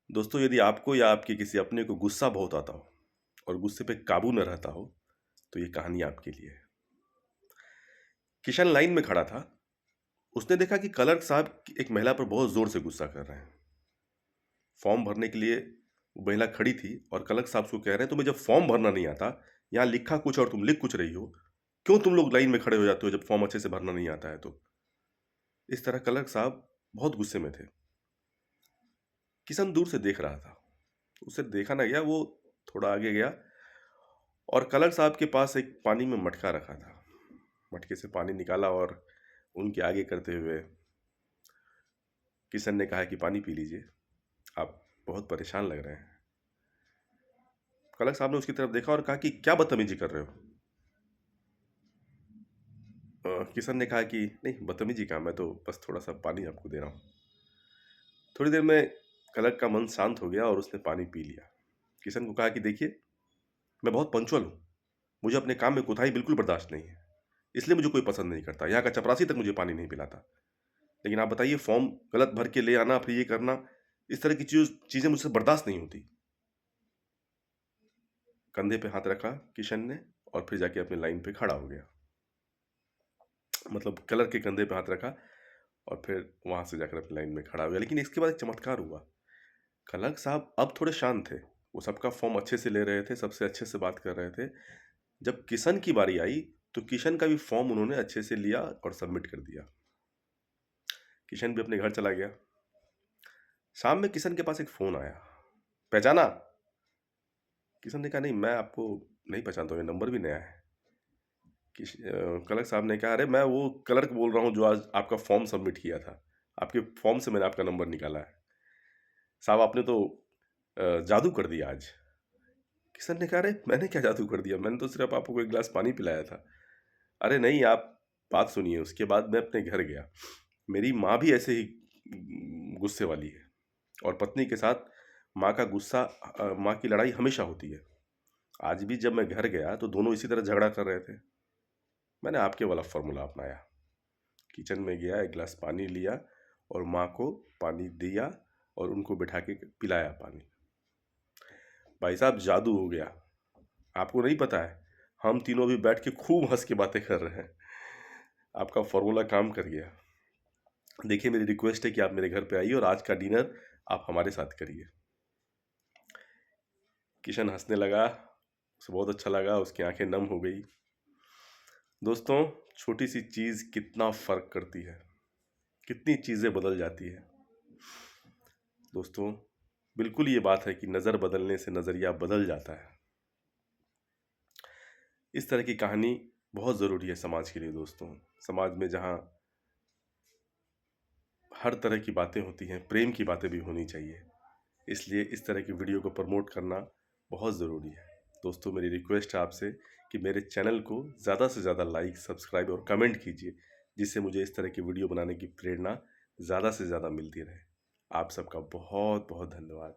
दोस्तों, यदि आपको या आपके किसी अपने को गुस्सा बहुत आता हो और गुस्से पे काबू न रहता हो, तो ये कहानी आपके लिए है। किशन लाइन में खड़ा था। उसने देखा कि क्लर्क साहब एक महिला पर बहुत जोर से गुस्सा कर रहे हैं। फॉर्म भरने के लिए वो महिला खड़ी थी और क्लर्क साहब उसको कह रहे हैं, तुम्हें जब फॉर्म भरना नहीं आता, यहाँ लिखा कुछ और तुम लिख कुछ रही हो, क्यों तुम लोग लाइन में खड़े हो जाते हो जब फॉर्म अच्छे से भरना नहीं आता है तो। इस तरह क्लर्क साहब बहुत गुस्से में थे। किशन दूर से देख रहा था। उसे देखा ना गया, वो थोड़ा आगे गया और क्लर्क साहब के पास एक पानी में मटका रखा था। मटके से पानी निकाला और उनके आगे करते हुए किशन ने कहा कि पानी पी लीजिए, आप बहुत परेशान लग रहे हैं। क्लर्क साहब ने उसकी तरफ देखा और कहा कि क्या बदतमीजी कर रहे हो। किशन ने कहा कि नहीं, बदतमीजी का, मैं तो बस थोड़ा सा पानी आपको दे रहा हूँ। थोड़ी देर में क्लर्क का मन शांत हो गया और उसने पानी पी लिया। किशन को कहा कि देखिए, मैं बहुत पंक्चुअल हूँ, मुझे अपने काम में कोताही बिल्कुल बर्दाश्त नहीं है, इसलिए मुझे कोई पसंद नहीं करता। यहाँ का चपरासी तक मुझे पानी नहीं पिलाता। लेकिन आप बताइए, फॉर्म गलत भर के ले आना, फिर ये करना, इस तरह की चीजें मुझसे बर्दाश्त नहीं होती। कंधे पे हाथ रखा किशन ने और फिर जाके अपनी लाइन पे खड़ा हो गया। मतलब क्लर्क के कंधे पे हाथ रखा और फिर वहां से जाकर अपनी लाइन में खड़ा हो गया। लेकिन इसके बाद एक चमत्कार हुआ। क्लर्क साहब अब थोड़े शांत थे। वो सबका फॉर्म अच्छे से ले रहे थे, सबसे अच्छे से बात कर रहे थे। जब किशन की बारी आई तो किशन का भी फॉर्म उन्होंने अच्छे से लिया और सबमिट कर दिया। किशन भी अपने घर चला गया। शाम में किशन के पास एक फोन आया। पहचाना? किशन ने कहा नहीं, मैं आपको नहीं पहचानता हूँ, ये नंबर भी नया है। क्लर्क साहब ने कहा, अरे मैं वो क्लर्क बोल रहा हूँ जो आज आपका फॉर्म सबमिट किया था। आपके फॉर्म से मैंने आपका नंबर निकाला है। साहब, आपने तो जादू कर दिया आज। किशन ने कहा, अरे मैंने क्या जादू कर दिया, मैंने तो सिर्फ आपको एक गिलास पानी पिलाया था। अरे नहीं, आप बात सुनिए। उसके बाद मैं अपने घर गया। मेरी माँ भी ऐसे ही गुस्से वाली है और पत्नी के साथ माँ का गुस्सा, माँ की लड़ाई हमेशा होती है। आज भी जब मैं घर गया तो दोनों इसी तरह झगड़ा कर रहे थे। मैंने आपके वाला फॉर्मूला अपनाया। किचन में गया, एक गिलास पानी लिया और माँ को पानी दिया और उनको बिठा के पिलाया पानी। भाई साहब, जादू हो गया। आपको नहीं पता है, हम तीनों भी बैठ के खूब हंस के बातें कर रहे हैं। आपका फॉर्मूला काम कर गया। देखिए, मेरी रिक्वेस्ट है कि आप मेरे घर पे आइए और आज का डिनर आप हमारे साथ करिए। किशन हंसने लगा। उसे बहुत अच्छा लगा, उसकी आंखें नम हो गई। दोस्तों, छोटी सी चीज कितना फर्क करती है, कितनी चीजें बदल जाती है। दोस्तों, बिल्कुल ये बात है कि नजर बदलने से नजरिया बदल जाता है। इस तरह की कहानी बहुत जरूरी है समाज के लिए। दोस्तों, समाज में जहाँ हर तरह की बातें होती हैं, प्रेम की बातें भी होनी चाहिए। इसलिए इस तरह की वीडियो को प्रमोट करना बहुत ज़रूरी है। दोस्तों, मेरी रिक्वेस्ट है आपसे कि मेरे चैनल को ज़्यादा से ज़्यादा लाइक, सब्सक्राइब और कमेंट कीजिए, जिससे मुझे इस तरह की वीडियो बनाने की प्रेरणा ज़्यादा से ज़्यादा मिलती रहे। आप सबका बहुत बहुत धन्यवाद।